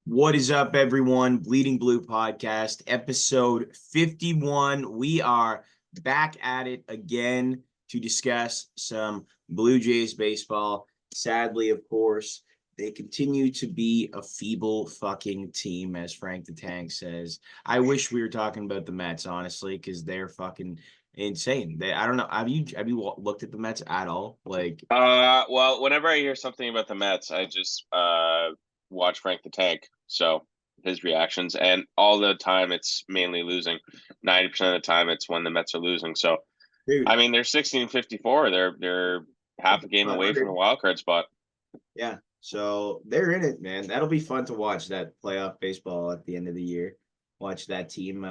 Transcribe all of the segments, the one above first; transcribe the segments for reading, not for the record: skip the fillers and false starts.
What is up, everyone? Bleeding Blue Podcast, episode 51. We are back at it again to discuss some Blue Jays baseball. Sadly, of course, they continue to be a feeble fucking team, as Frank the Tank says. I wish we were talking about the Mets, honestly, because they're fucking insane. I don't know. Have you looked at the Mets at all? Well, whenever I hear something about the Mets, I just watch Frank the Tank. So his reactions, and all the time it's mainly losing. 90% of the time it's when the Mets are losing. So I Dude, mean they're 16-54. They're half a game away from a 500. wild card spot. Yeah. So they're in it, man. That'll be fun to watch that playoff baseball at the end of the year. Watch that team.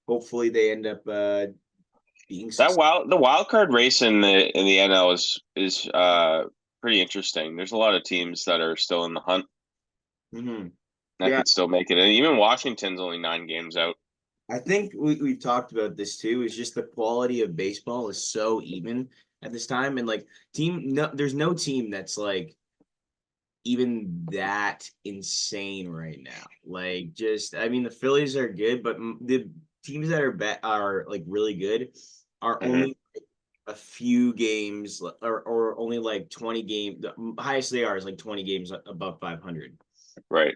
Hopefully they end up being successful. The wild card race in the NL is pretty interesting. There's a lot of teams that are still in the hunt Hmm. that Yeah. could still make it. And even Washington's only 9 games out. I think we've talked about this too. Is just the quality of baseball is so even at this time. And there's no team that's like even that insane right now. I mean, the Phillies are good, but the teams that are like really good are Hmm. only a few games or only like 20 games. The highest they are is like 20 games above 500, Right.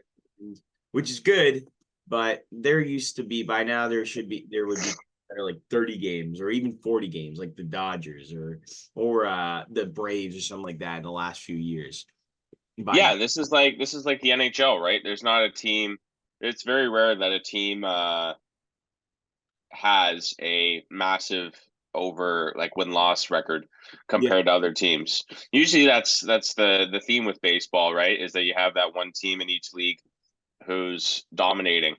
which is good. But there used to be by now there would be that are like 30 games or even 40 games, like the Dodgers or the Braves or something like that in the last few years. By now. Yeah, this is like the NHL, right? There's not a team. It's very rare that a team has a massive over like win-loss record Yeah. compared to other teams. Usually that's the theme with baseball, right? Is that you have that one team in each league who's dominating.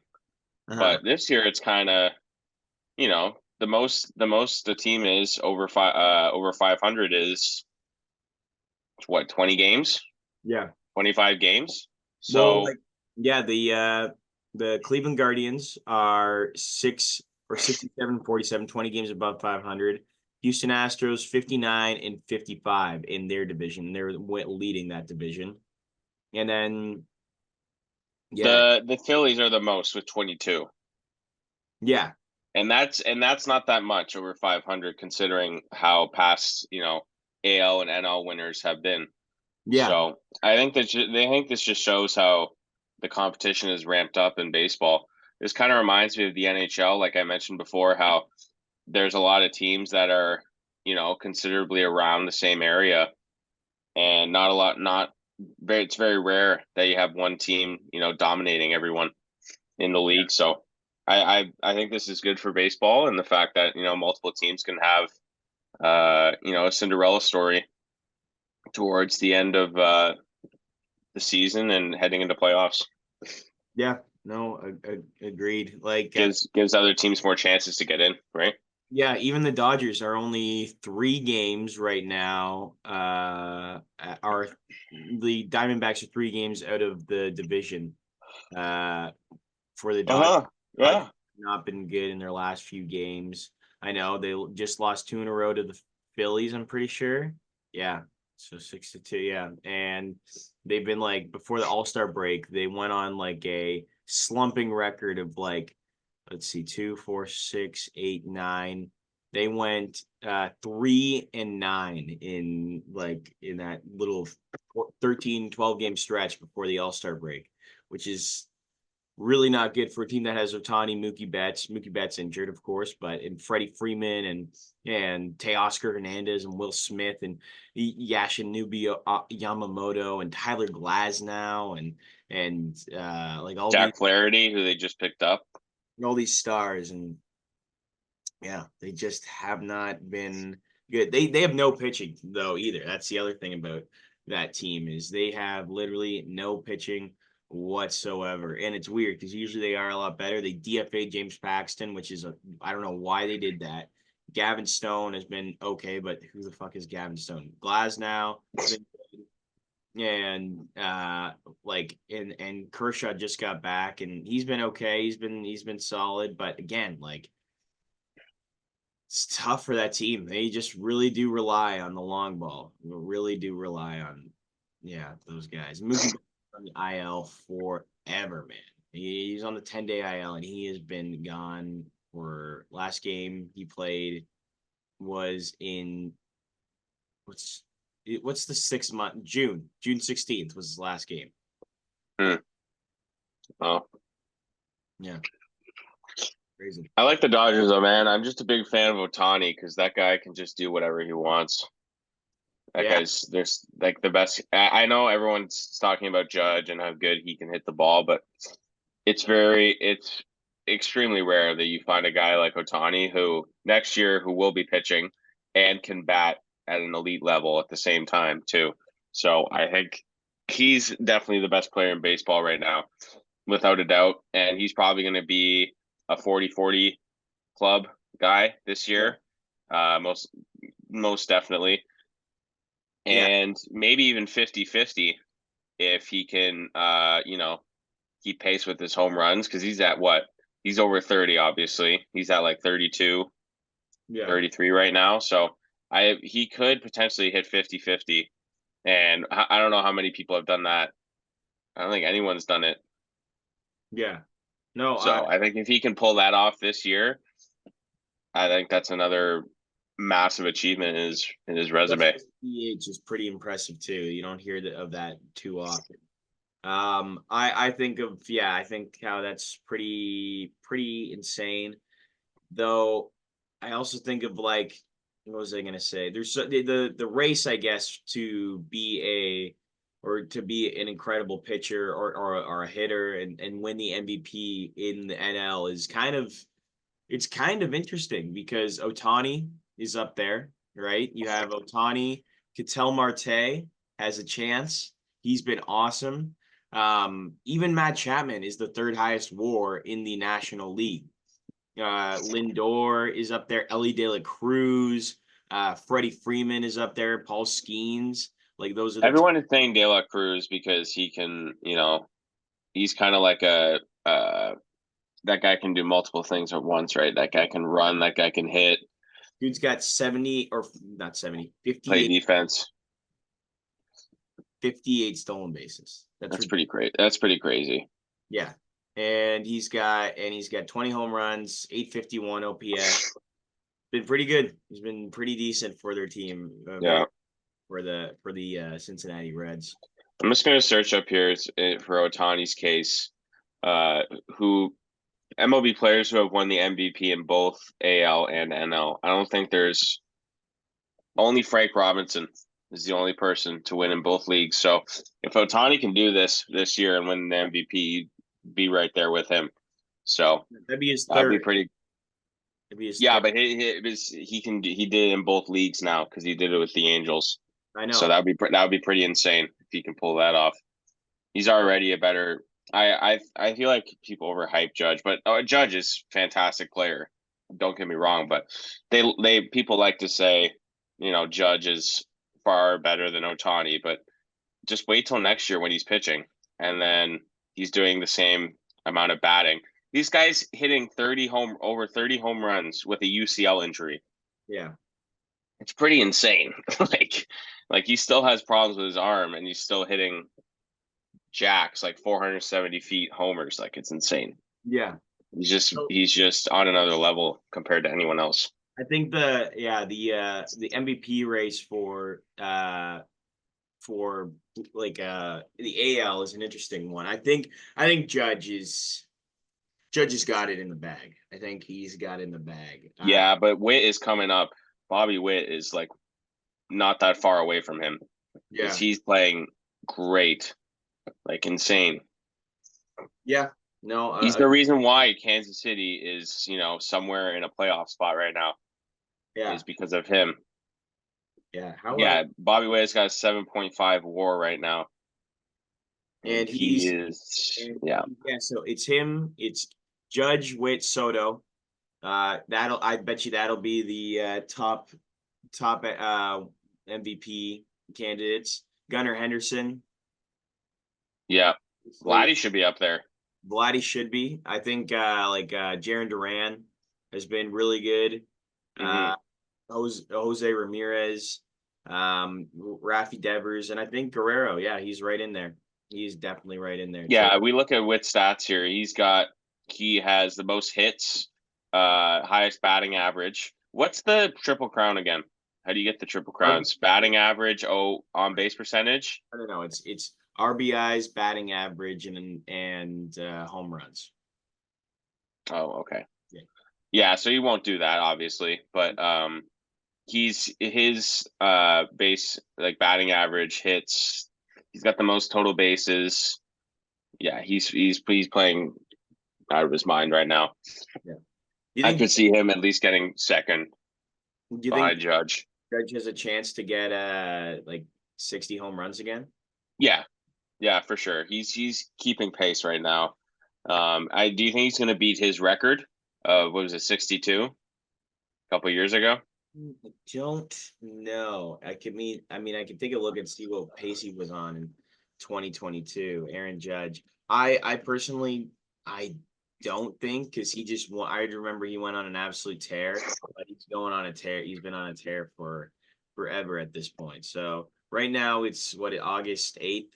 Uh-huh. But this year it's kind of, the most the team is over 500 is what, 20 games, Yeah. 25 games. Well, So, yeah, the Cleveland Guardians are 67, 47, 20 games above 500. Houston Astros 59 and 55 in their division. They're leading that division. And then yeah, the Phillies are the most with 22. yeah, And that's not that much over 500 considering how past, AL and NL winners have been. yeah, So, I think this just shows how the competition is ramped up in baseball. This kind of reminds me of the NHL, like I mentioned before, how there's a lot of teams that are, considerably around the same area, and not a lot not very it's very rare that you have one team, dominating everyone in the yeah, league. So I think this is good for baseball, and the fact that multiple teams can have a Cinderella story towards the end of the season and heading into playoffs. yeah. No, agreed. Gives other teams more chances to get in, right? Yeah, even the Dodgers are only 3 games right now. Are the Diamondbacks are 3 games out of the division. Uh, for the Dodgers. Uh-huh. Dodgers Yeah. have not been good in their last few games. I know they just lost two in a row to the Phillies, I'm pretty sure. Yeah. So 6-2. Yeah. And they've been like before the All-Star break, they went on like a slumping record of like, let's see, 2, 4, 6, 8, 9. They went 3-9 in that little 13, 12 game stretch before the All-Star break, which is really not good for a team that has Otani, Mookie Betts. Mookie Betts injured, of course, but and Freddie Freeman and Teoscar Hernandez and Will Smith and Yashinoubi Yamamoto and Tyler Glasnow and like Jack Flaherty, who they just picked up. all these stars, and yeah, they just have not been good. They have no pitching though either. That's the other thing about that team is they have literally no pitching whatsoever. And it's weird because usually they are a lot better. They DFA James Paxton, which is I don't know why they did that. Gavin Stone has been okay, but who the fuck is Gavin Stone? Glasnow has been good. And and Kershaw just got back and he's been okay. He's been solid, but again, like it's tough for that team. They just really do rely on the long ball. Really do rely on, yeah, those guys. on the IL forever, man. He's on the 10-day IL, and he has been gone for last game he played was in what's the 6 month June 16th was his last game. Hmm. Oh, Yeah, crazy. I like the Dodgers though, man. I'm just a big fan of Otani because that guy can just do whatever he wants. That Yeah, guy's there's like the best. I know everyone's talking about Judge and how good he can hit the ball, but it's extremely rare that you find a guy like Otani who next year who will be pitching and can bat at an elite level at the same time too. So I think he's definitely the best player in baseball right now, without a doubt. And he's probably going to be a 40-40 club guy this yeah, year, most definitely, yeah, and maybe even 50-50 if he can, keep pace with his home runs because he's at what? He's over 30, obviously. He's at like 32, yeah, 33 right now. So he could potentially hit 50-50. And I don't know how many people have done that. I don't think anyone's done it. yeah. No, So I think if he can pull that off this year, I think that's another massive achievement in his the resume. 50 is pretty impressive too. You don't hear of that too often. I think how that's pretty insane. Though I also think of like what was I gonna say? There's the race, I guess, to be to be an incredible pitcher or a hitter and win the MVP in the NL is it's kind of interesting because Otani is up there, right? You have Otani, Ketel Marte has a chance. He's been awesome. Even Matt Chapman is the third highest WAR in the National League. Lindor is up there. Ellie De La Cruz, Freddie Freeman is up there. Paul Skeens, like those are the Everyone is saying De La Cruz because he can, he's kind of like that guy can do multiple things at once, right? That guy can run, that guy can hit, dude's got 70 or not 70, play 58, defense. 58 stolen bases. That's That's ridiculous. pretty great. That's pretty crazy. Yeah. He's got 20 home runs, 851 OPS. Been pretty good. He's been pretty decent for their team, Yeah. for the Cincinnati Reds. I'm just gonna search up here for Otani's case. Who MLB players who have won the MVP in both AL and NL. I don't think there's only Frank Robinson is the only person to win in both leagues. So if Otani can do this year and win the MVP, be right there with him. So That'd be his that'd be third. pretty. That'd be his Yeah, third. but he did it in both leagues now because he did it with the Angels. I So know. that would be pretty insane if he can pull that off. He's already a better. I feel like people overhype Judge, but Judge is a fantastic player. Don't get me wrong, but they people like to say, Judge is far better than Otani, but just wait till next year when he's pitching, and then he's doing the same amount of batting. These guys hitting over 30 home runs with a UCL injury. Yeah. It's pretty insane. like he still has problems with his arm, and he's still hitting jacks like 470 feet homers. Like it's insane. Yeah. So He's just on another level compared to anyone else. I think the MVP race for like the AL is an interesting one. I think Judge has got it in the bag. I think he's got it in the bag. Yeah, but Witt is coming up. Bobby Witt is like not that far away from him because Yeah. he's playing great, like insane. Yeah. No, He's the reason why Kansas City is, somewhere in a playoff spot right now yeah. is because of him. Yeah. Yeah, Bobby Witt's got a 7.5 WAR right now, and And he he's is, and yeah, yeah, so it's him, it's Judge, Witt, Soto. I bet you that'll be the top MVP candidates. Gunnar Henderson, yeah. like Vladdy should be up there. Vladdy should be. I think Jaron Duran has been really good. Hmm. Uh, Jose Ramirez, Rafi Devers, and I think Guerrero. Yeah, he's right in there. He's definitely right in there too. Yeah, we look at Witt stats here. He has the most hits, highest batting average. What's the triple crown again? How do you get the triple crowns? Batting average, on base percentage. I don't know. It's RBIs, batting average, and home runs. Oh, okay. Yeah. Yeah, so he won't do that, obviously, but he's his base like batting average hits. He's got the most total bases. Yeah, he's playing out of his mind right now. Yeah. You I think could see him at least getting second you think behind Judge. Judge has a chance to get like 60 home runs again? Yeah, yeah, for sure. He's keeping pace right now. I do you think he's going to beat his record of what was it, 62 a couple years ago? I don't know. I can take a look and see what pace he was on in 2022. Aaron Judge. I personally I don't think because he just I remember he went on an absolute tear, but he's going on a tear. He's been on a tear for forever at this point. So right now it's August 8th,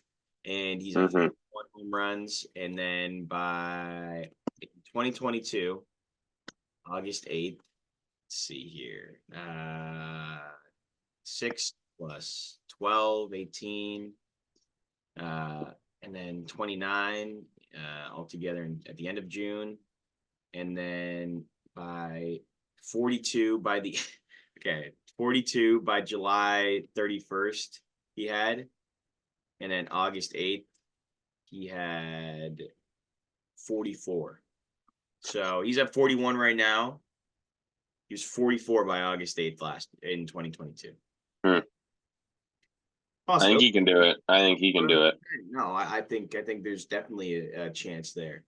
and he's at Mm-hmm. 1 home runs, and then by 2022, August 8th. Let's see here. 6 plus 12, 18, and then 29 altogether at the end of June. And then by 42 by the okay, 42 by July 31st, he had. And then August 8th, he had 44. So he's at 41 right now. He was 44 by August 8th last in 2022. Hmm. I think Possible. he can do it. I think he can do it. No, I think there's definitely a chance there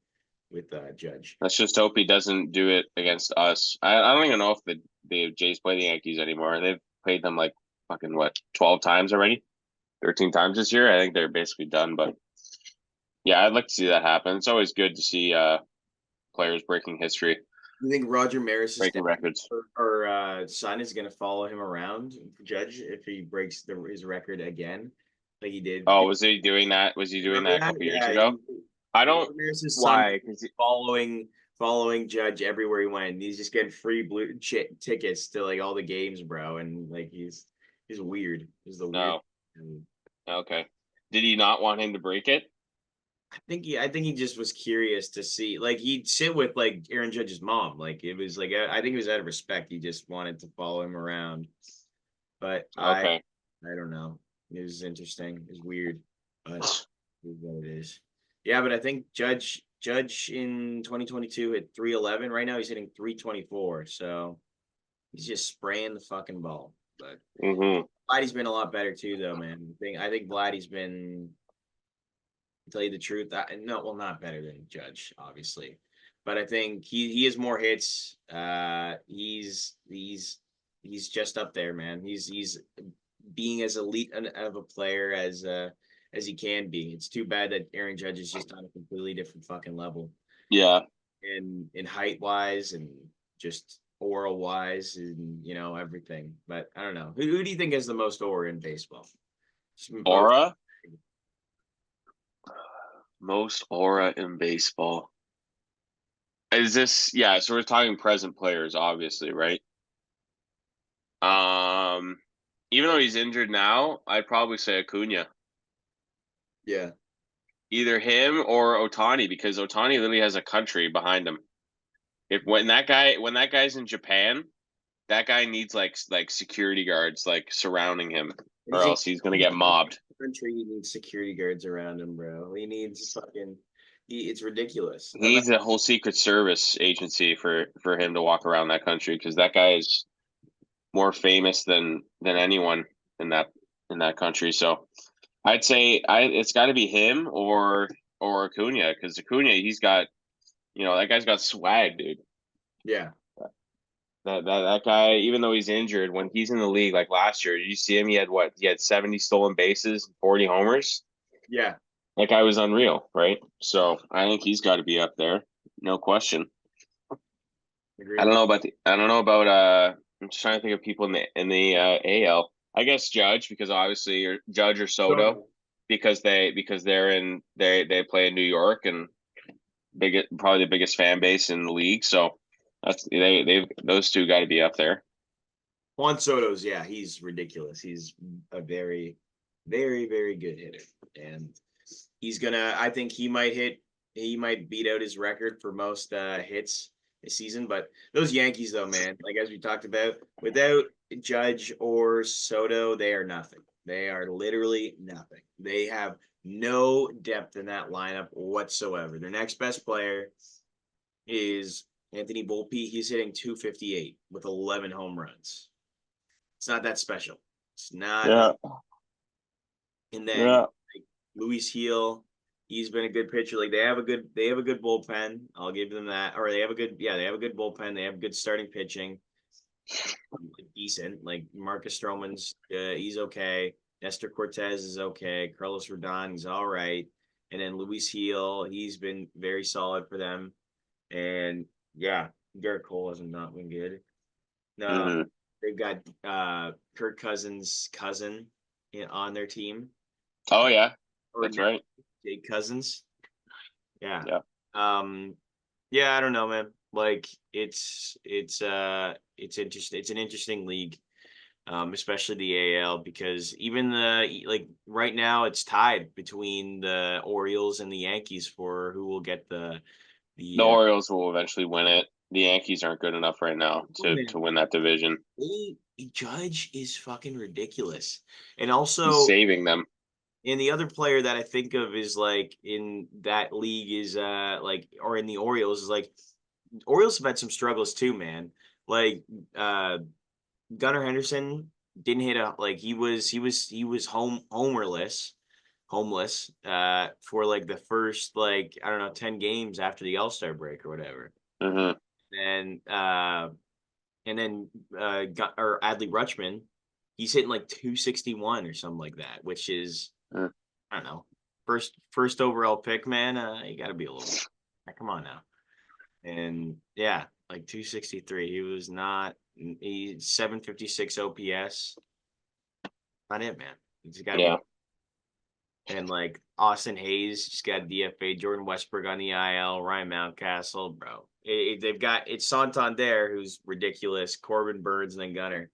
with Judge. Let's just hope he doesn't do it against us. I don't even know if the Jays play the Yankees anymore. They've played them like fucking what 12 times already, 13 times this year. I think they're basically done. But yeah, I'd like to see that happen. It's always good to see players breaking history, You think Roger Maris's breaking records. son is going to follow him around, Judge, if he breaks his record again, like he did? Oh, was he doing that? Was he doing Remember that a that? couple years Yeah, ago? I don't. Ramirez's son Why? following Judge everywhere he went. He's just getting free blue tickets to like all the games, bro, and like he's weird. He's the weird. No. Okay. Did he not want him to break it? I think he just was curious to see, like he'd sit with like Aaron Judge's mom, like it was like I think it was out of respect. He just wanted to follow him around, but Okay. I don't know. It was interesting. It's weird, but it is what it is. Yeah, but I think Judge in 2022 hit 311. Right now he's hitting 324. So he's just spraying the fucking ball. But Mm-hmm. Vladdy's been a lot better too, though, man. I think Vladdy's been, to tell you the truth, no, well, not better than Judge, obviously, but I think he has more hits. He's just up there, man. He's being as elite of a player as he can be. It's too bad that Aaron Judge is just on a completely different fucking level, Yeah. in height wise and just oral wise, and everything. But I don't know. Who do you think has the most aura in baseball? Most. Aura? Most aura in baseball. Is this yeah, so we're talking present players, obviously, right? Um Even though he's injured now, I'd probably say Acuna. Yeah. Either him or Otani, because Otani literally has a country behind him. If when that guy's in Japan, that guy needs like security guards like surrounding him, or else he's gonna get mobbed. Country, he needs security guards around him, bro. He needs fucking. It's ridiculous. He needs a whole Secret Service agency for him to walk around that country because that guy is more famous than anyone in that country. So I'd say it's got to be him or Acuna because Acuna that guy's got swag, dude. Yeah, That guy, even though he's injured, when he's in the league like last year, did you see him? He had what? He had 70 stolen bases, 40 homers. yeah. That guy was unreal, right? So I think he's got to be up there, no question. Agree I don't with know about I'm just trying to think of people in the AL. I guess Judge because obviously you're Judge or you. Soto. because they play in New York and probably the biggest fan base in the league. So that's they've those two got to be up there. Juan Soto's, yeah, he's ridiculous. He's a very, very, very good hitter, and he's gonna. I think he might beat out his record for most hits this season. But those Yankees, though, man, like as we talked about, without Judge or Soto, they are nothing. They are literally nothing. They have no depth in that lineup whatsoever. Their next best player is Anthony Volpe. He's hitting 258 with 11 home runs. It's not that special. It's not. Yeah. And then Yeah. like, Luis Heel, he's been a good pitcher. Like they have a good bullpen. I'll give them that. Or they have a good bullpen. They have good starting pitching. Decent. Like Marcus Stroman's, he's okay. Nestor Cortez is okay. Carlos Rodon, he's all right. And then Luis Heel, he's been very solid for them. And yeah, Garrett Cole has not been good. No, Mm-hmm. they've got Kirk Cousins' cousin on their team. Oh yeah, Or that's right. Jake Cousins. Yeah. Yeah. Yeah, I don't know, man. Like it's interesting. It's an interesting league, especially the AL because even like right now it's tied between the Orioles and the Yankees for who will get The the Orioles will eventually win it. The Yankees aren't good enough right now to win that division. Judge is fucking ridiculous. And He's also saving them. and the other player that I think of is like in that league is like or in the Orioles is like Orioles have had some struggles too, man. Like Gunnar Henderson didn't hit a like he was homeless for like the first like I don't know 10 games after the All-Star break or whatever. Mm-hmm. And or Adley Rutschman, he's hitting like 261 or something like that, which is Mm. I don't know. First overall pick, man. You got to be a little. Come on now. And yeah, like 263. He was not. He's 756 OPS. Not it, man. He's got to Yeah. be. And like Austin Hayes just got DFA. Jordan Westbrook on the IL. Ryan Mountcastle, bro. They've got it's Santander who's ridiculous. Corbin Burns and then Gunner,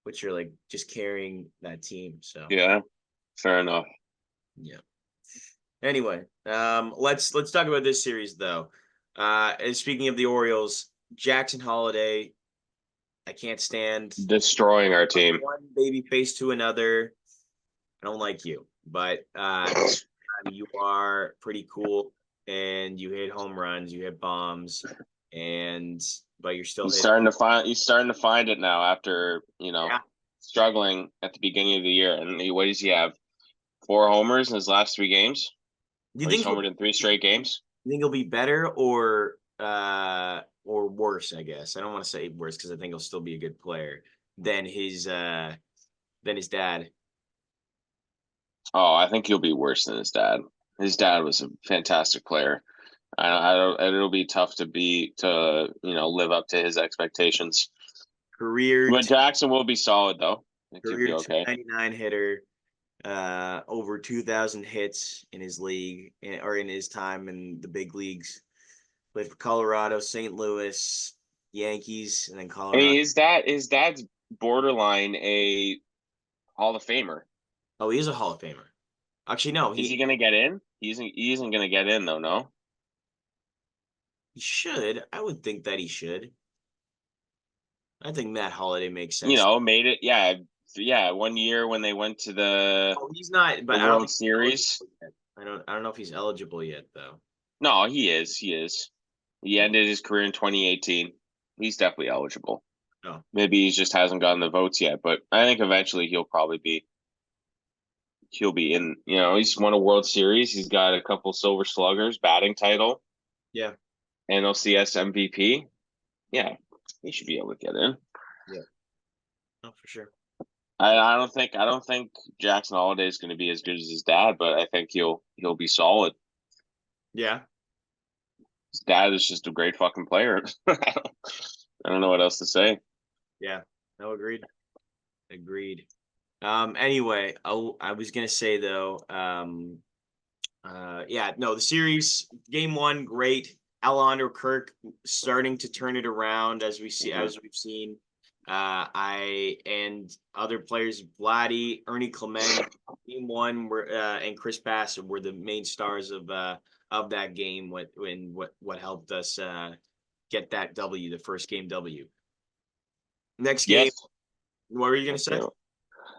which are like just carrying that team. So Yeah. Fair enough. yeah. Anyway, let's talk about this series though. And speaking of the Orioles, Jackson Holiday, I can't stand Destroying our team. one baby face to another. I don't like you, but you are pretty cool, and you hit home runs, you hit bombs, and but you're still He's hitting. starting to find it now after, Yeah. struggling at the beginning of the year. And what does he have? 4 homers in his last 3 games? Do you Or he's think homered in 3 straight games? you think he'll be better or worse? I guess I don't want to say worse because I think he'll still be a good player than his dad. Oh, I think he'll be worse than his dad. His dad was a fantastic player. I don't. It'll be tough to live up to his expectations. Career But Jackson will be solid though. I think he'll career be okay. 299 hitter, over 2,000 hits in his league or in his time in the big leagues. Played for Colorado, St. Louis, Yankees, and then I Colorado. mean, his dad's borderline a Hall of Famer. Oh, he is a Hall of Famer. Actually, no, Is he going to get in? He isn't going to get in though. No. he should. I would think that he should. I think Matt Holliday makes You sense. know, made it. Yeah, yeah. One year when they went to Oh, he's not, the but I don't World think he's eligible Series. yet. I don't know if he's eligible yet though. No, he is. He is. He ended his career in 2018. He's definitely eligible. No. Maybe he just hasn't gotten the votes yet, but I think eventually he'll be in. You know, he's won a World Series. He's got a couple Silver Sluggers, batting title, Yeah. NLCS MVP. Yeah, he should be able to get in. Yeah. No, for sure. I don't think Jackson Holiday is going to be as good as his dad, but I think he'll be solid. Yeah. His dad is just a great fucking player. I don't know what else to say. Yeah. No, agreed. Agreed. Anyway, I was gonna say though, yeah, no, the series game one, great. Alejandro Kirk starting to turn it around Mhm. as we've seen. I and other players, VLADDY, Ernie Clement, game one were and Chris Bassett were the main stars of that game. What helped us get that W, the first game W. Next game, Yes. what were you gonna Okay. say?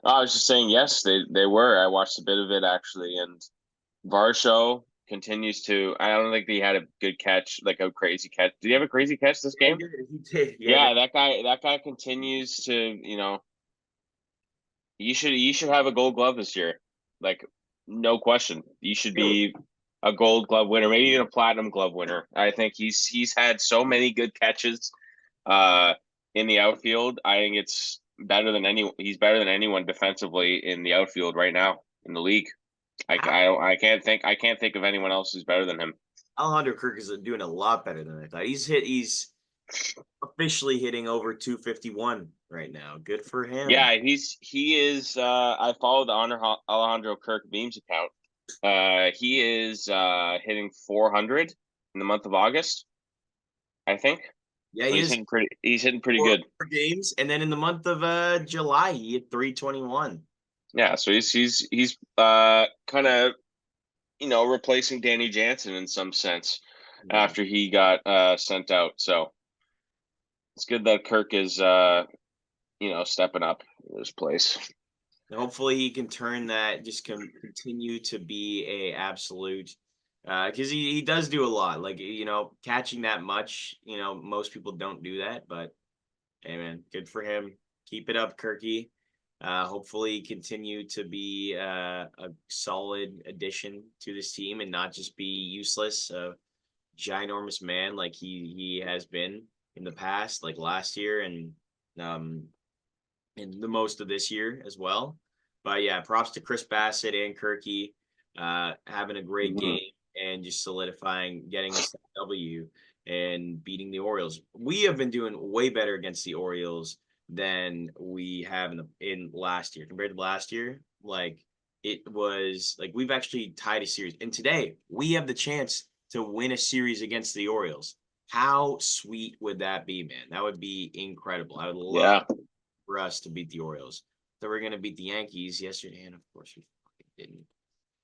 I was just saying, yes, they were. I watched a bit of it actually, and Varsho continues to. I don't think he had a good catch, like a crazy catch. Did he have a crazy catch this Yeah, game? he did. Yeah, Yeah, that guy continues to. You should have a Gold Glove this year, like no question. You should really. be a Gold Glove winner, maybe even a Platinum Glove winner. I think he's had so many good catches, uh, in the outfield. I think it's better than any. He's better than anyone defensively in the outfield right now in the league. I can't think of anyone else who's better than him. Alejandro Kirk is doing a lot better than I thought. He's officially hitting over 251 right now. Good for him. Yeah, he is. I follow the Alejandro Kirk memes account. He is hitting 400 in the month of August, I think. Yeah, So he he's is hitting pretty. He's hitting pretty four good. games, and then in the month of July, he hit 321. Yeah, so he's kind of replacing Danny Jansen in some sense Yeah. after he got sent out. So it's good that Kirk is stepping up in his place. And hopefully he can turn that, just continue to be a absolute, because he does do a lot. Like, catching that much, most people don't do that, but hey man, good for him. Keep it up, Kirky. Hopefully continue to be a solid addition to this team and not just be useless, ginormous man like he has been in the past, like last year um and the most of this year as well. But yeah, props to Chris Bassett and Kirky, having a great Mhm. game and just solidifying, getting us that W and beating the Orioles. We have been doing way better against the Orioles than we have in last year compared to last year. Like it was like we've actually tied a series, and today we have the chance to win a series against the Orioles. How sweet would that be, man? That would be incredible. I would love Yeah, for us to beat the Orioles. So we're gonna beat the Yankees yesterday, and of course we fucking didn't.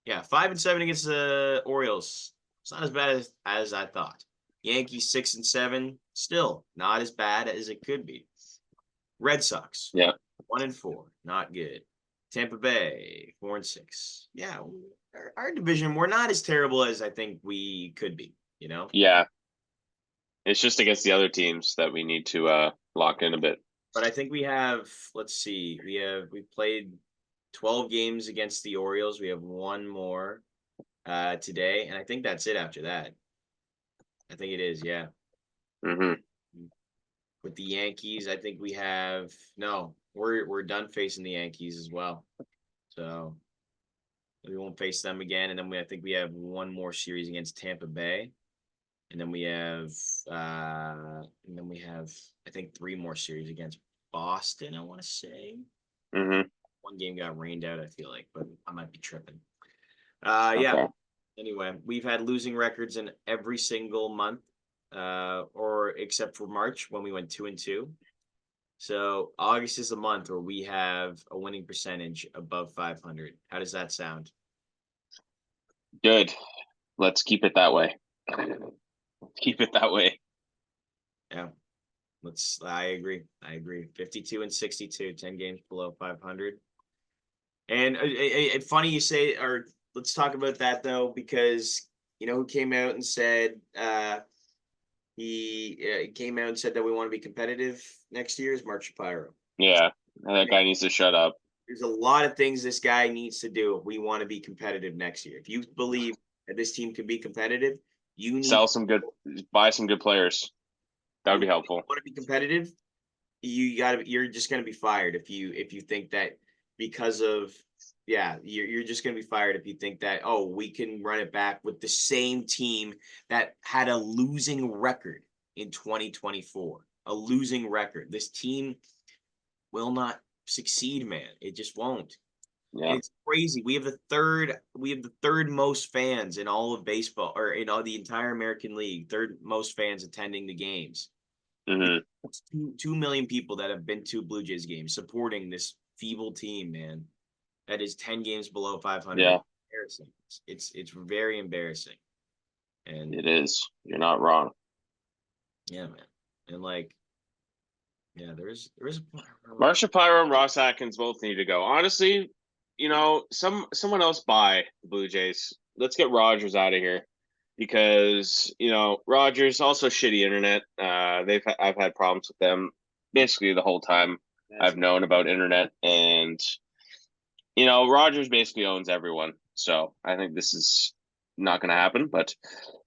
Yeah, 5-7 against the Orioles. It's not as bad as I thought. Yankees 6-7, still not as bad as it could be. Red Sox yeah, 1-4, not good. Tampa Bay 4-6. Yeah, our division, we're not as terrible as I think we could be. You know, yeah. It's just against the other teams that we need to lock in a bit. but I think we have. Let's see, we played 12 games against the Orioles. We have one more today, and I think that's it after that. I think it is, yeah. Hmm. With the Yankees, I think we have no. We're done facing the Yankees as well, so we won't face them again. And then I think we have one more series against Tampa Bay, and then we have I think three more series against Boston. I want to say Hmm. one game got rained out. I feel like, but I might be tripping. Yeah. Okay. Anyway, we've had losing records in every single month, or except for March when we went 2-2. So August is the month where we have a winning percentage above 500. How does that sound? Good. Let's keep it that way. Keep it that way. Yeah, let's. I agree. I agree. 52-62, 10 games below 500. And funny you say, or let's talk about that though, because who came out and said he came out and said that we want to be competitive next year is Mark Shapiro. Yeah, that guy needs to shut up. There's a lot of things this guy needs to do if we want to be competitive next year. If you believe that this team can be competitive, you need Sell some good, buy some good players. That would you be helpful. want to be competitive. You're just gonna be fired if you think that because of yeah, you're just gonna be fired if you think that, oh, we can run it back with the same team that had a losing record in 2024. A losing record. This team will not succeed, man. It just won't. Yeah. And it's crazy. We have the third most fans in all of baseball, or in all the entire American League. Third most fans attending the games. Hmm. It's 2 million people that have been to Blue Jays games supporting this feeble team, man. That is 10 games below 500. Yeah, Embarrassing. It's very embarrassing. And it is. You're not wrong. yeah, man. And like, yeah, there is Marshapiro and Ross Atkins both need to go. Honestly, someone else buy the Blue Jays. Let's get Rogers out of here because Rogers also shitty internet. I've had problems with them basically the whole time I've known about internet, and Rogers basically owns everyone. So I think this is not going to happen, but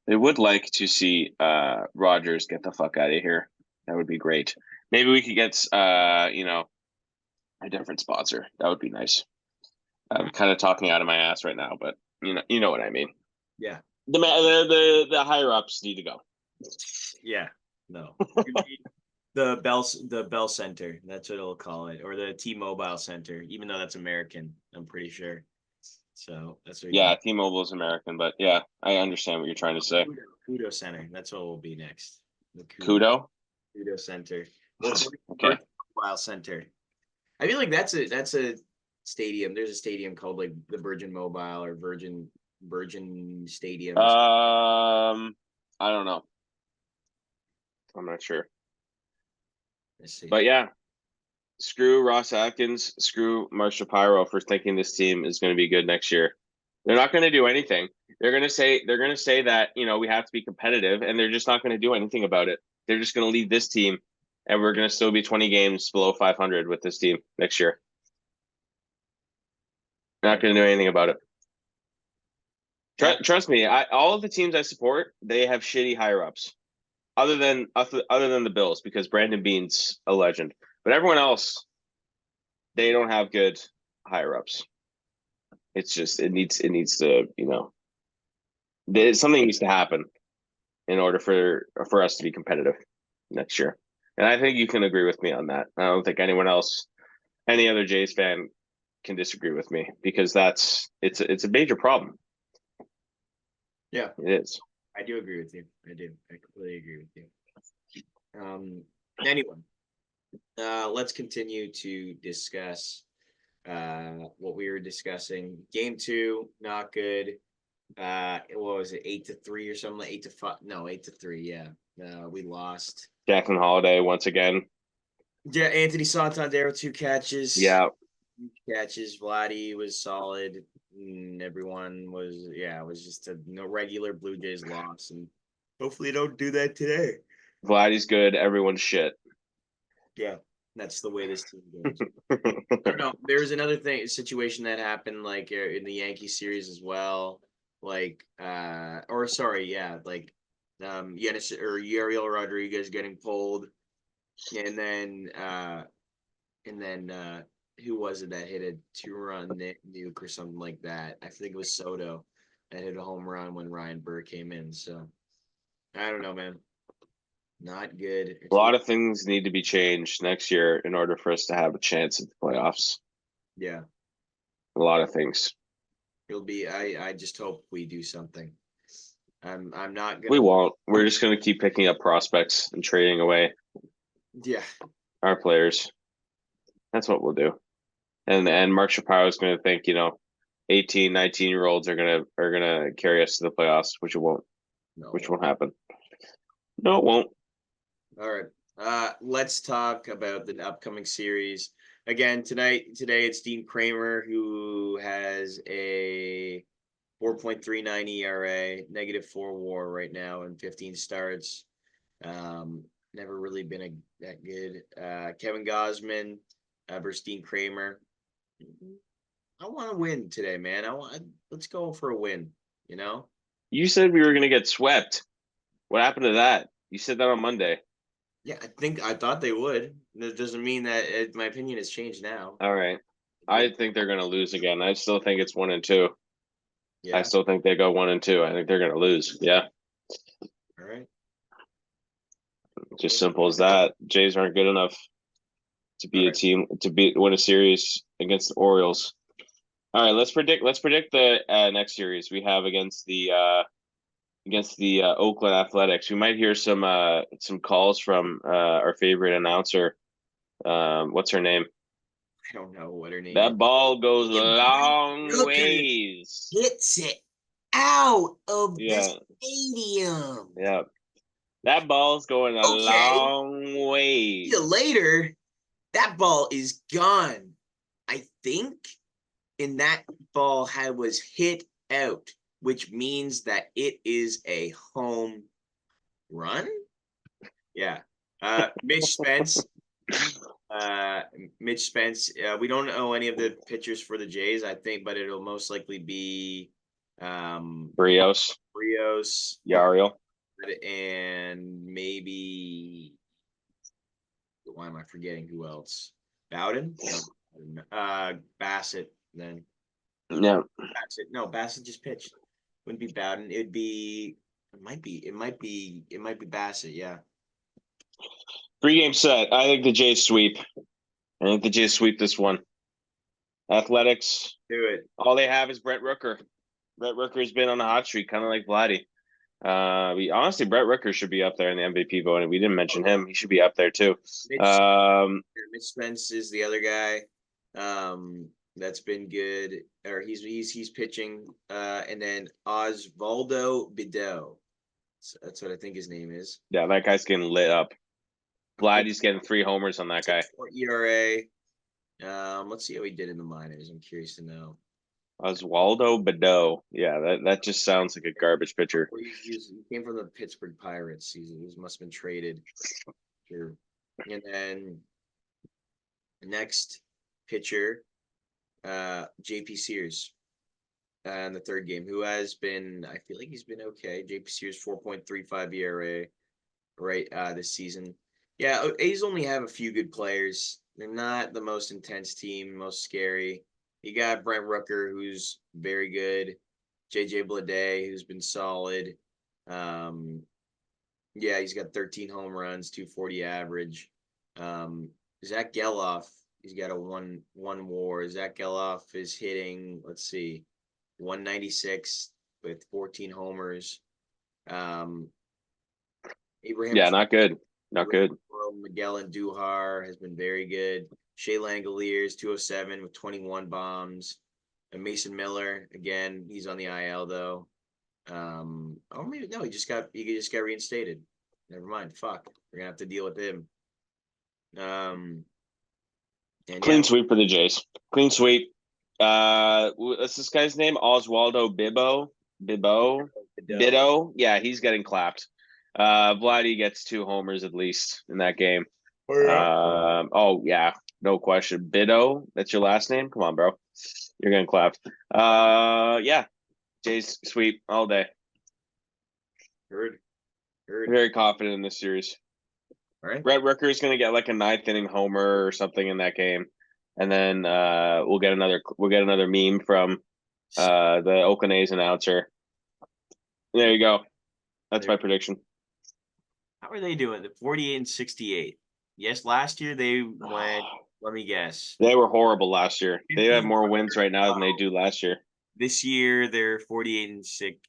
they would like to see Rogers get the fuck out of here. That would be great. Maybe we could get a different sponsor. That would be nice. I'm kind of talking out of my ass right now, but you know what I mean. Yeah. The higher ups need to go. Yeah. No. The Bell Center, that's what it'll call it, or the T-Mobile Center, even though that's American, I'm pretty sure. So that's what Yeah, T-Mobile is American, but yeah, I understand what you're trying to say. Kudo Center. That's what will be next. The Kudo Center. Okay. Mobile Center. I feel like that's a stadium. There's a stadium called like the Virgin Mobile or Virgin Stadium. I don't know. I'm not sure. Let's see. But yeah, screw Ross Atkins, screw Mark Shapiro for thinking this team is going to be good next year. They're not going to do anything. They're going to say that, we have to be competitive, and they're just not going to do anything about it. They're just going to leave this team, and we're going to still be 20 games below 500 with this team next year. Not going to do anything about it. Trust me, all of the teams I support, they have shitty higher ups. Other than the Bills, because Brandon Beane's a legend. But everyone else, they don't have good higher ups. It's just it needs to, something needs to happen in order for us to be competitive next year. And I think you can agree with me on that. I don't think anyone else, any other Jays fan, can disagree with me because it's a major problem. Yeah, it is. I do agree with you. I do. I completely agree with you. Anyway, let's continue to discuss what we were discussing. Game 2, not good. What was it, 8-3 or something? 8-5? No, 8-3. Yeah, we lost. Jacqueline Holiday once again. Yeah, Anthony Santander 2 catches. Yeah, catches. VLADDY was solid. Everyone was, it was just a regular Blue Jays loss, and hopefully don't do that today. Vladdy's good. Everyone's shit. Yeah, that's the way this team goes. No, there was another situation that happened like in the Yankee series as well. Like, Yenis or Uriel Rodriguez getting pulled, and then who was it that hit a 2-run nuke or something like that? I think it was Soto that hit a home run when Ryan Burr came in. So I don't know, man. Not good. A lot of things need to be changed next year in order for us to have a chance at the playoffs. Yeah. A lot of things. It'll be. I just hope we do something. I'm not gonna. We won't. We're just gonna keep picking up prospects and trading away. Yeah. Our players. That's what we'll do. And Mark Shapiro is going to think, 18, 19-year-olds are gonna carry us to the playoffs, which it won't. No. Which won't happen. No, it won't. All right. Let's talk about the upcoming series. Again, today it's Dean Kramer, who has a 4.39 ERA, -4 WAR right now, and 15 starts. Never really been that good. Kevin Gausman versus Dean Kramer. I want to win today, man. Let's go for a win. You said we were gonna get swept. What happened to that? You said that on Monday. Yeah, I thought they would. That doesn't mean that my opinion has changed now. All right. I think they're gonna lose again. I still think it's 1-2. Yeah. I still think they go 1-2. I think they're gonna lose. Yeah. All right. Just simple as that. Jays aren't good enough to be a team to win a series against the Orioles. All right, let's predict. Let's predict the next series we have against the Oakland Athletics. We might hear some calls from our favorite announcer. What's her name? I don't know what her name is. That ball goes a Brent long Rooker ways. hits it out of the Yeah, stadium. yeah. That ball's going a Okay. long way. See you later. That ball is gone. I think, and that ball was hit out, which means that it is a home run. Yeah. Mitch Spence. Mitch Spence. We don't know any of the pitchers for the Jays, I think, but it'll most likely be Rios, Yariel. and maybe why am I forgetting who else? Bowden? No. Bassett then. Yeah. Bassett. No, Bassett just pitched. Wouldn't be Bowden. It might be Bassett, yeah. 3-game set. I think the Jays sweep. I think the Jays sweep this one. Athletics. Do it. All they have is Brett Rooker. Brett Rooker's been on a hot streak, kind of like Vladdy. Honestly, Brett Rooker should be up there in the MVP voting. We didn't mention him. He should be up there too. Mitch Spence is the other guy. That's been good. Or he's pitching. And then Osvaldo Bideau. So that's what I think his name is. Yeah, that guy's getting lit up. Vladdy's getting 3 homers on that guy. ERA. Let's see how he did in the minors. I'm curious to know. Oswaldo Bideau. Yeah, that just sounds like a garbage pitcher. He came from the Pittsburgh Pirates. He must have been traded. Sure. And then the next pitcher, JP Sears, in the third game, who has been, I feel like he's been okay. JP Sears 4.35 ERA, right, this season. Yeah, A's only have a few good players. They're not the most intense team, most scary. You got Brent Rooker, who's very good. JJ Bleday, who's been solid. Yeah, he's got 13 home runs, 240 average. Zach Geloff, he's got a one WAR. Zach Geloff is hitting, let's see, 196 with 14 homers. Abraham. Yeah, not good. Not good. Miguel Andujar has been very good. Shea Langoliers, 207 with 21 bombs. And Mason Miller, again, he's on the IL though. Or maybe no, he just got reinstated. Never mind. Fuck. We're gonna have to deal with him. Clean sweep for the Jays. Clean sweep. What's this guy's name? Oswaldo Bideau. Yeah, he's getting clapped. Vladdy gets 2 homers at least in that game. Oh yeah, no question. Bideau, that's your last name? Come on, bro. You're getting clapped. Yeah. Jays sweep all day. Heard. Very confident in this series. All right. Brett Rooker is going to get like a 9th inning homer or something in that game, and then we'll get another meme from the Oakland A's announcer. There you go. That's my prediction. How are they doing? 48 and 68. Yes, last year they went. Let me guess. They were horrible last year. They have more wins right now than they do last year. This year they're 48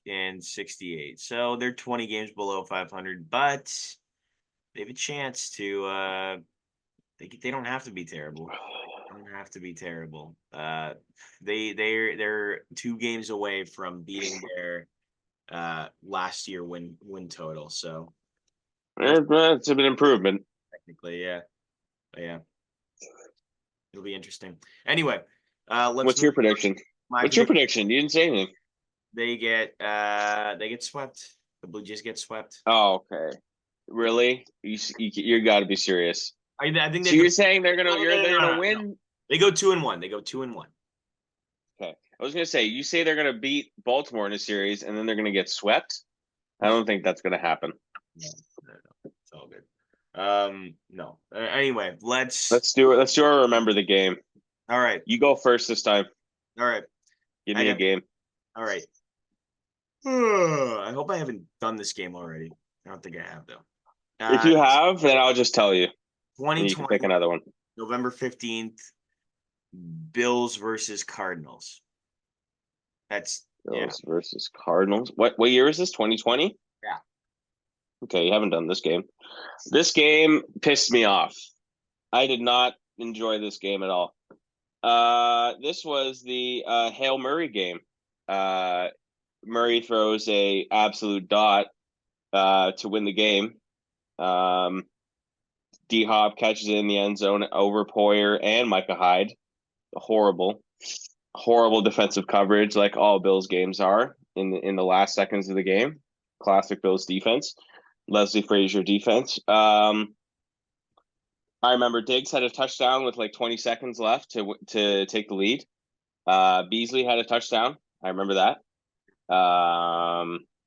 and 68. So they're 20 games below 500, but they have a chance to they don't have to be terrible. They don't have to be terrible. They're 2 games away from beating their last year win total. So it's an improvement. Technically, yeah. But yeah. It'll be interesting. Anyway, what's your prediction? What's your prediction? You didn't say anything. They get swept. The Blue Jays get swept. Oh, okay. Really? You got to be serious. I think. So you're saying they're gonna win? No. They go 2-1. They go 2-1. Okay. I was gonna say you say they're gonna beat Baltimore in a series and then they're gonna get swept. I don't think that's gonna happen. No. It's all good. No. Anyway, let's do it. Let's do our remember the game. All right. You go first this time. All right. Give me a game. All right. I hope I haven't done this game already. I don't think I have though. If you have, then I'll just tell you. 2020. You can pick another one. November 15th, Bills versus Cardinals. That's yeah. Bills versus Cardinals. What year is this? 2020? Yeah. Okay, you haven't done this game. This game pissed me off. I did not enjoy this game at all. This was the Hail Murray game. Murray throws a absolute dot to win the game. D Hop catches it in the end zone over Poyer and Micah Hyde. Horrible, horrible defensive coverage, like all Bills games are in the last seconds of the game. Classic Bills defense. Leslie Frazier defense. I remember Diggs had a touchdown with like 20 seconds left to take the lead. Beasley had a touchdown. I remember that.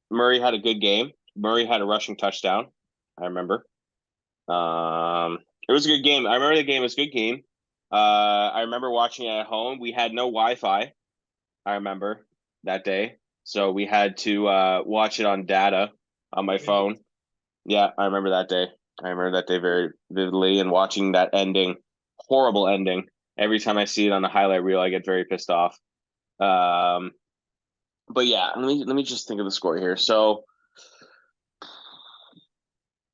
Murray had a good game. Murray had a rushing touchdown. I remember. It was a good game. I remember the game was a good game. I remember watching it at home. We had no Wi-Fi. I remember that day, so we had to watch it on data on my phone. Yeah, I remember that day. I remember that day very vividly, and watching that ending, horrible ending. Every time I see it on the highlight reel, I get very pissed off. But yeah, let me just think of the score here. So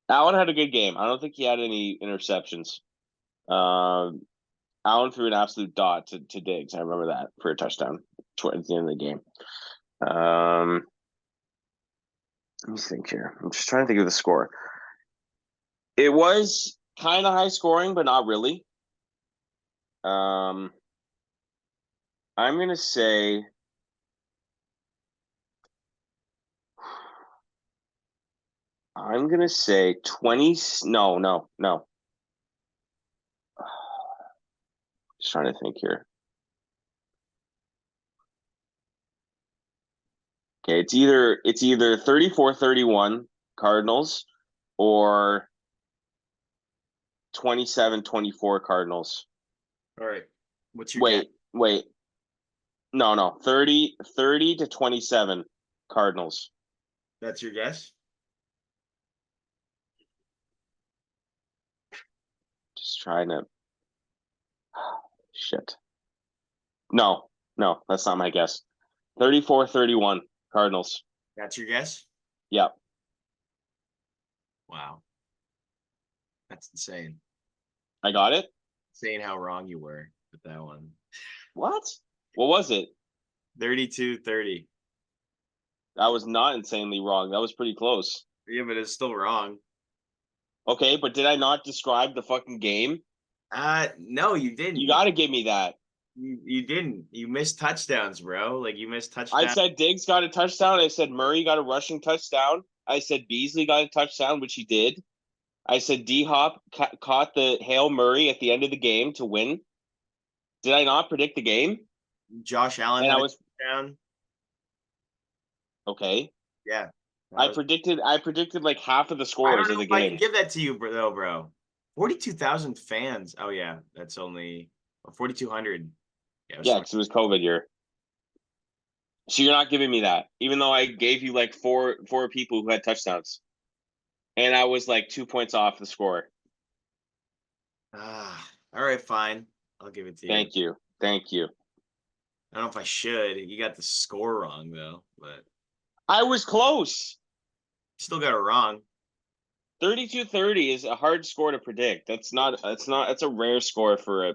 Allen had a good game. I don't think he had any interceptions. Allen threw an absolute dot to Diggs. I remember that for a touchdown towards the end of the game. Let me think here. I'm just trying to think of the score. It was kind of high scoring, but not really. I'm gonna say I'm gonna say 20. No. Just trying to think here. Okay, it's either 34-31 Cardinals or 27-24 Cardinals. All right. What's your guess? Wait. No. 30 to 27 Cardinals. That's your guess? Just trying to shit. No, that's not my guess. 34-31 Cardinals. That's your guess? Yep. Wow. That's insane. I got it? Saying how wrong you were with that one. What? What was it? 32-30. That was not insanely wrong. That was pretty close. Yeah, but it's still wrong. Okay, but did I not describe the fucking game? No, you didn't. You got to give me that. You didn't. You missed touchdowns, bro. Like you missed I touchdowns. said Diggs got a touchdown. I said Murray got a rushing touchdown. I said Beasley got a touchdown, which he did. I said D Hop caught the Hail Murray at the end of the game to win. Did I not predict the game? Josh Allen And had I a was touchdown. okay. Yeah. I predicted like half of the I scores don't of know the if I can game. give that to you, bro. 42,000 fans. Oh yeah, that's only 4,200. Yeah, because it was COVID year. So you're not giving me that, even though I gave you like four people who had touchdowns, and I was like 2 points off the score. All right, fine. I'll give it to you. Thank you. I don't know if I should. You got the score wrong though, but I was close. still got it wrong. 32-30 is a hard score to predict. That's a rare score for a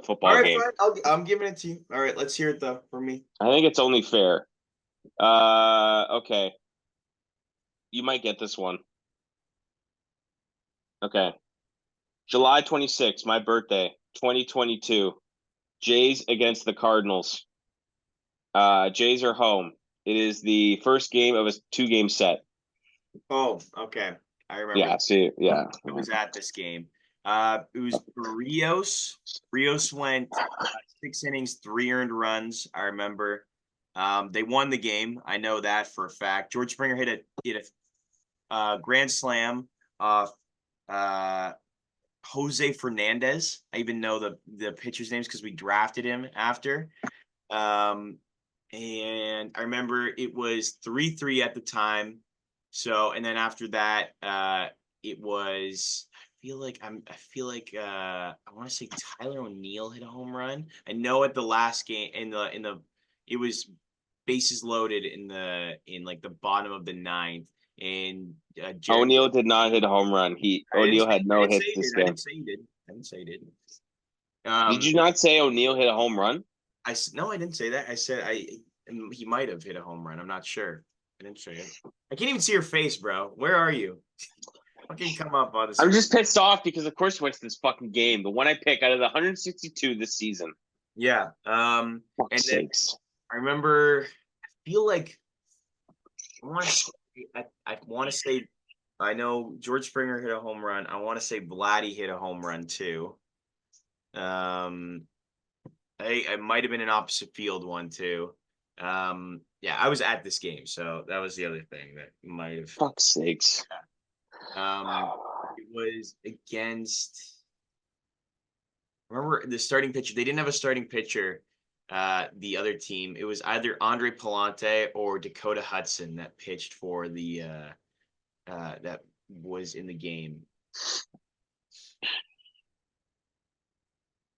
football All right, game. fine. I'm giving it to you. All right, let's hear it though for me. I think it's only fair. Okay. You might get this one. Okay. July 26th, my birthday, 2022. Jays against the Cardinals. Jays are home. It is the first game of a 2-game set. Oh, okay. I remember. Yeah, see, yeah. I was at this game. It was Rios. Rios went 6 innings, 3 earned runs. I remember. They won the game. I know that for a fact. George Springer hit a grand slam off Jose Fernandez. I even know the pitcher's names because we drafted him after. And I remember it was 3-3 at the time. So, and then after that, it was, I want to say Tyler O'Neill hit a home run. I know at the last game it was bases loaded in like the bottom of the ninth, and Jeremy. O'Neill did not hit a home run. O'Neill had I no didn't say hits he this did. I game. didn't say he did. I didn't say he did. Did you not say O'Neill hit a home run? No, I didn't say that. I said he might have hit a home run. I'm not sure. I didn't say it. I can't even see your face, bro. Where are you? Fucking come up on the I'm screen. just pissed off because of course went to this fucking game, the one I pick out of the 162 this season. Yeah. Fuck's And then sakes. I remember. I feel like I want to. I want to say. I know George Springer hit a home run. I want to say VLADDY hit a home run too. Um, I might have been an opposite field one too. Yeah, I was at this game, so that was the other thing that might have. Fuck's sakes. It was against. Remember the starting pitcher? They didn't have a starting pitcher. The other team. It was either Andre Palante or Dakota Hudson that pitched for the that was in the game.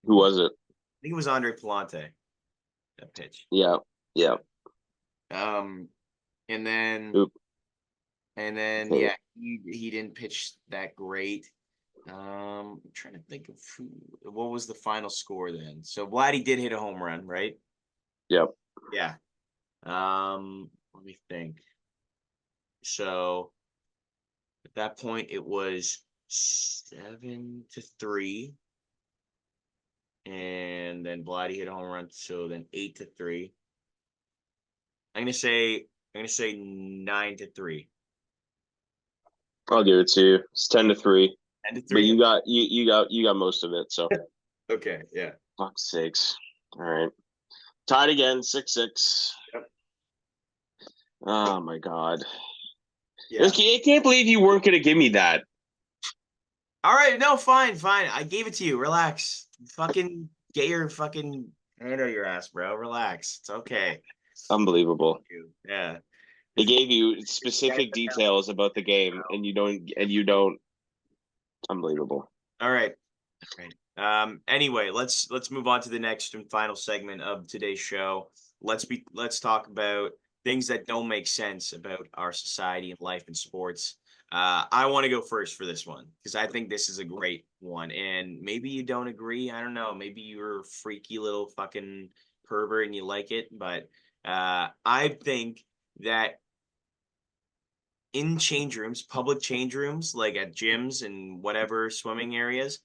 Who was it? I think it was Andre Palante that pitched. Yeah. Yeah. Um, and then Oop. yeah, he didn't pitch that great. I'm trying to think of what was the final score then. So Vladdy did hit a home run, right? Yep. Yeah. Let me think. So at that point, it was 7-3, and then Vladdy hit a home run. So then 8-3. I'm gonna say 9-3. I'll give it to you. It's 10-3. Ten to But three. you got most of it, so Okay, yeah. fuck's sakes. All right. Tied again, 6-6. Yep. Oh my god. Yeah. I can't believe you weren't gonna give me that. All right, no, fine. I gave it to you. Relax. Fucking get your fucking hand out your ass, bro. Relax. It's okay. Unbelievable. Yeah. It gave you specific details about the game, and you don't. Unbelievable. All right. Anyway, let's move on to the next and final segment of today's show. Let's talk about things that don't make sense about our society and life and sports. I want to go first for this one because I think this is a great one. And maybe you don't agree. I don't know. Maybe you're a freaky little fucking pervert and you like it, but I think that in change rooms, public change rooms, like at gyms and whatever swimming areas,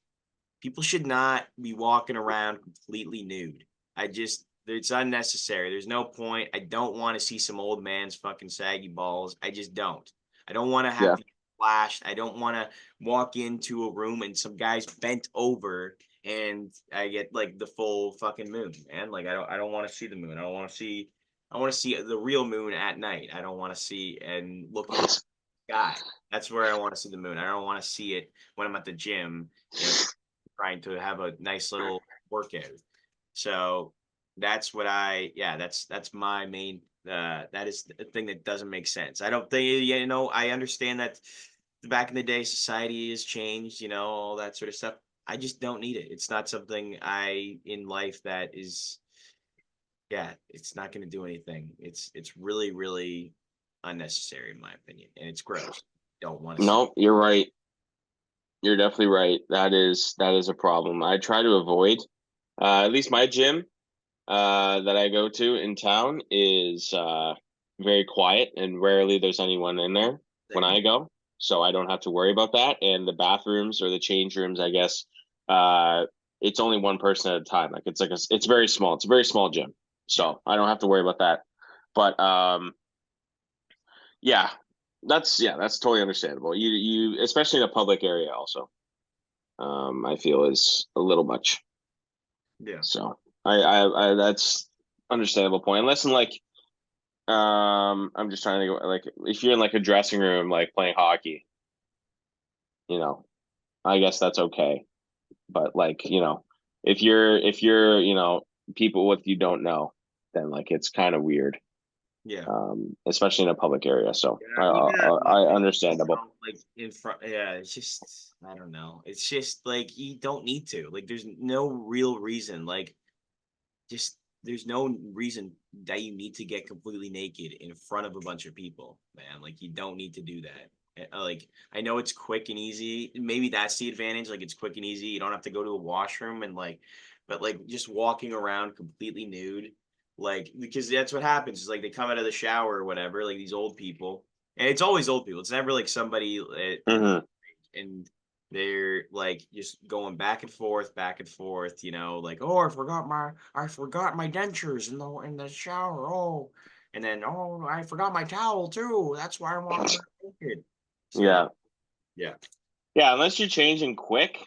people should not be walking around completely nude. It's unnecessary. There's no point. I don't want to see some old man's fucking saggy balls. I just don't. I don't want to have Yeah. to get flashed. I don't want to walk into a room and some guy's bent over and I get like the full fucking moon, man. Like I don't want to see the moon. I want to see the real moon at night. I don't want to see and looking at the sky. That's where I want to see the moon. I don't want to see it when I'm at the gym and trying to have a nice little workout. So that's that's my main that is the thing that doesn't make sense. I don't think I understand that back in the day society has changed, all that sort of stuff. I just don't need it. It's not something I in life that is it's not going to do anything. It's really really unnecessary in my opinion and it's gross. Don't want to see. No, you're right. You're definitely right. That is a problem. I try to avoid. At least my gym that I go to in town is very quiet, and rarely there's anyone in there when I go, so I don't have to worry about that. And the bathrooms or the change rooms, I guess, it's only one person at a time. Like it's very small. It's a very small gym, so I don't have to worry about that. But yeah, that's totally understandable. You especially in a public area also. I feel is a little much. Yeah. So I that's understandable point. Unless in like I'm just trying to go like if you're in like a dressing room like playing hockey, I guess that's okay. But like, if you're, people with you don't know, then like it's kind of weird. Yeah. especially in a public area. So Yeah, even at I like, understandable. like in front, yeah, it's just I don't know. It's just like you don't need to. Like, there's no real reason. Like, just there's no reason that you need to get completely naked in front of a bunch of people, man. Like, you don't need to do that. Like, I know it's quick and easy. Maybe that's the advantage. Like, it's quick and easy. You don't have to go to a washroom and like, but like just walking around completely nude, like because that's what happens. Is like they come out of the shower or whatever. Like these old people, and it's always old people. It's never like somebody Hmm. and they're like just going back and forth, like, oh, I forgot my dentures in the shower. Oh, and then oh, I forgot my towel too. That's why I'm walking around naked. So Yeah, yeah. yeah. Unless you're changing quick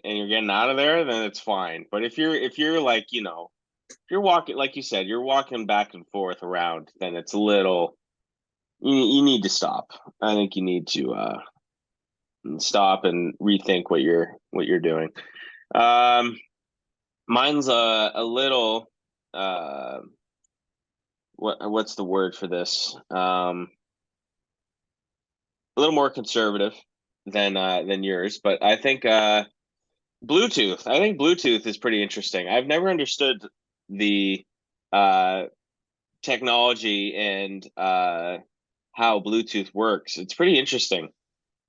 and you're getting out of there, then it's fine. But if you're like if you're walking like you said, you're walking back and forth around, then it's a little. You need to stop. I think you need to stop and rethink what you're doing. Um, mine's a little uh what's the word for this? A little more conservative than yours, but I think Bluetooth. I think Bluetooth is pretty interesting. I've never understood the uh technology and how Bluetooth works. It's pretty interesting.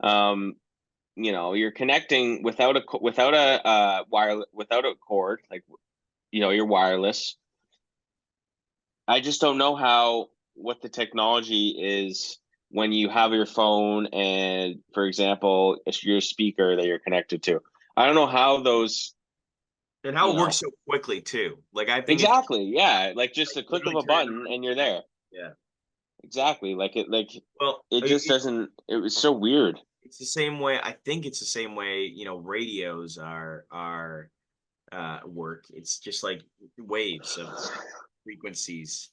Um, you're connecting without a without a cord, like you're wireless. I just don't know how what the technology is when you have your phone and, for example, it's your speaker that you're connected to. I don't know how those, And how you it works know, so quickly too. Like I think it's exactly. Yeah, like just like a click of literally a turn it button on. and you're there. Yeah. Exactly. Well, It just doesn't. It was so weird. it's the same way. I think it's the same way, radios work. It's just like waves of frequencies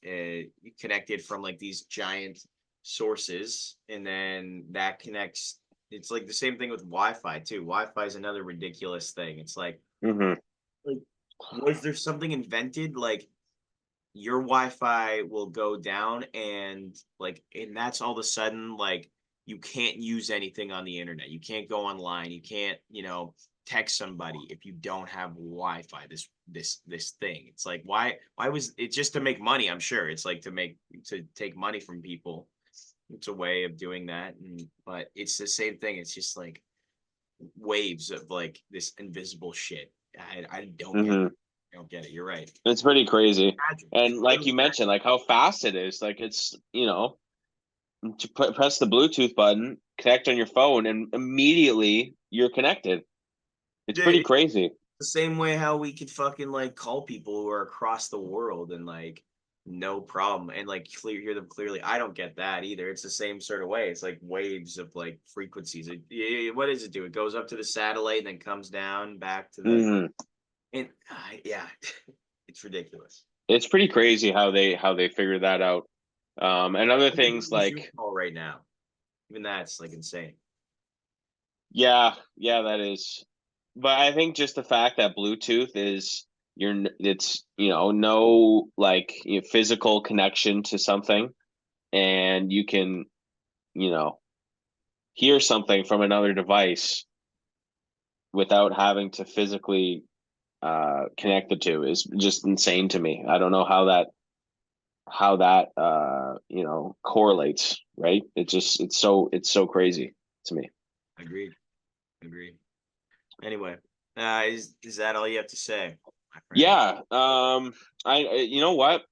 connected from like these giant sources, and then that connects. It's like the same thing with Wi-Fi too. Wi-Fi is another ridiculous thing. It's Hmm. like was there something invented like your Wi-Fi will go down and that's all of a sudden like you can't use anything on the internet. You can't go online. You can't, text somebody if you don't have Wi-Fi. This thing. It's like why was it just to make money, I'm sure. It's like to take money from people. It's a way of doing that. But it's the same thing. It's just like waves of like this invisible shit. I don't get it. Hmm. I don't get it. You're right. It's pretty crazy. Magic. It's And like literally you magic. mentioned, like how fast it is. Like it's to press the Bluetooth button, connect on your phone, and immediately you're connected. It's Yeah, pretty crazy. the same way how we could fucking like call people who are across the world and like no problem and like hear them clearly. I don't get that either. It's the same sort of way. It's like waves of like frequencies. What does it do? It goes up to the satellite and then comes down back to the Hmm. and yeah, it's ridiculous. It's pretty crazy how they figured that out. And other We could do things a Zoom like call right now. Even that's like insane. yeah, yeah, that is. But I think just the fact that Bluetooth is it's no like physical connection to something, and you can you know hear something from another device without having to physically connect the two is just insane to me. I don't know how that correlates, right? It's so crazy to me. Agreed. Agreed. Anyway, is that all you have to say, my friend? Yeah. You know what?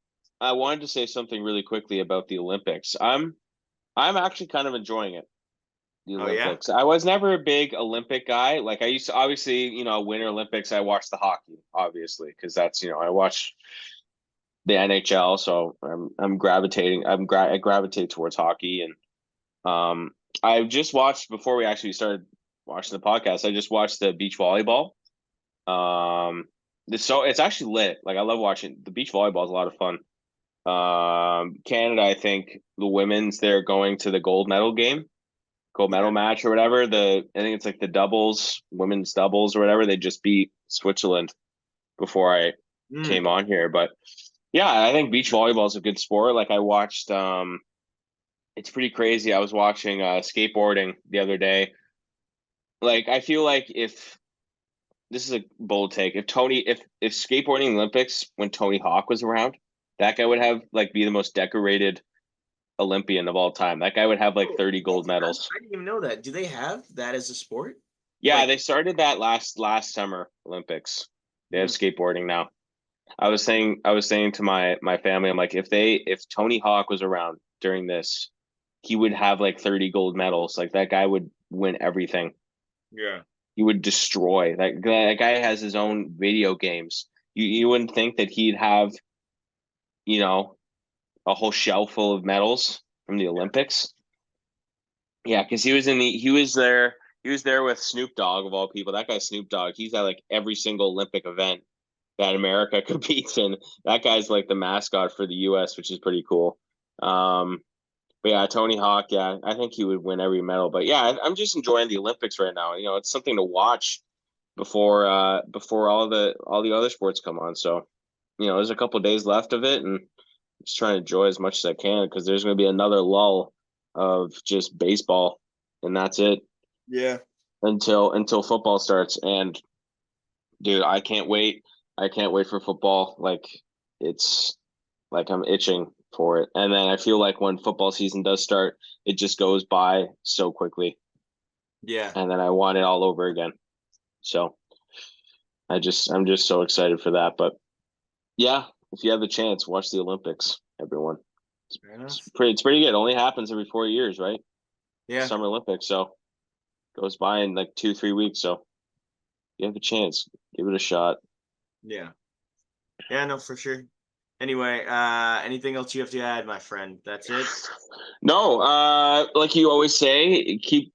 I wanted to say something really quickly about the Olympics. I'm actually kind of enjoying it. The Oh yeah? Olympics. I was never a big Olympic guy. Like I used to, obviously, Winter Olympics. I watched the hockey, obviously, because that's I watch the NHL, so I'm gravitating. I gravitate towards hockey, and I just watched before we actually started watching the podcast. I just watched the beach volleyball. It's actually lit. Like I love watching the beach volleyball is a lot of fun. Canada, I think the women's they're going to the gold Yeah. medal match or whatever. I think it's like the doubles, women's doubles or whatever. They just beat Switzerland before I Mm. came on here, but Yeah, I think beach volleyball is a good sport. Like I watched, it's pretty crazy. I was watching skateboarding the other day. Like I feel like if this is a bold take, if skateboarding Olympics when Tony Hawk was around, that guy would have like be the most decorated Olympian of all time. That guy would have like Oh, 30 gold medals. I didn't even know that. Do they have that as a sport? Yeah, Like, they started that last summer Olympics. They have hmm, skateboarding now. I was saying to my family, I'm like, if Tony Hawk was around during this, he would have like 30 gold medals. Like that guy would win everything. yeah, He would destroy. That guy has his own video games. You wouldn't think that he'd have, you know, a whole shelf full of medals from the Olympics. Yeah, because he was there with Snoop Dogg of all people. That guy Snoop Dogg, he's at like every single Olympic event that America competes in. That guy's like the mascot for the US, which is pretty cool. Um, but yeah, Tony Hawk, yeah, I think he would win every medal. But yeah, I'm just enjoying the Olympics right now. It's something to watch before all the other sports come on. So, there's a couple of days left of it, and just trying to enjoy as much as I can because there's going to be another lull of just baseball, and that's it yeah, until football starts. And dude, I can't wait. I can't wait for football. Like it's like I'm itching for it. And then I feel like when football season does start, it just goes by so quickly. yeah, And then I want it all over again. So I'm just so excited for that. But yeah, if you have the chance, watch the Olympics, everyone. fair It's enough. pretty it's pretty good. It only happens every 4 years, right? Yeah, Summer Olympics. So goes by in like 2, 3 weeks. So if you have a chance, give it a shot. yeah, yeah. No, for sure. Anyway, anything else you have to add, my friend? That's it. No, like you always say, keep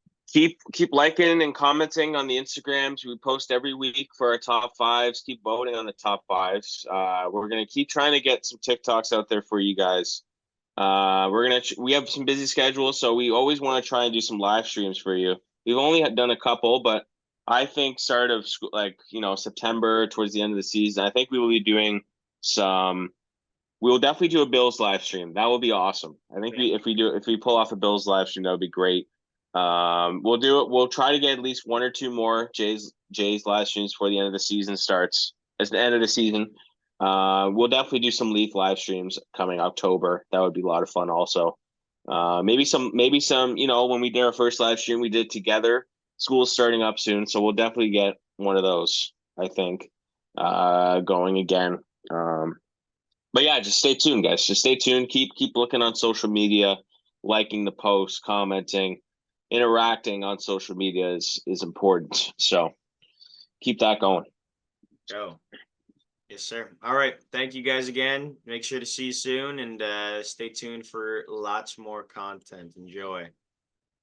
liking and commenting on the Instagrams. We post every week for our top fives. Keep voting on the top fives. We're gonna keep trying to get some TikToks out there for you guys. We have some busy schedules, so we always want to try and do some live streams for you. We've only done a couple, but I think start of school, like September towards the end of the season, I think we will be doing some. We will definitely do a Bills live stream. That will be awesome. I think if we pull off a Bills live stream, that would be great. We'll do it. We'll try to get at least one or two more Jays live streams before the end of the season starts. As the end of the season, we'll definitely do some Leaf live streams coming October. That would be a lot of fun. Also, maybe some. When we did our first live stream, we did together. School's starting up soon, so we'll definitely get one of those. I think going again. But yeah, just stay tuned, guys. Just stay tuned. Keep looking on social media, liking the posts, commenting, interacting on social media is important. So keep that going. Go. Yes, sir. All right. Thank you guys again. Make sure to see you soon and stay tuned for lots more content. Enjoy.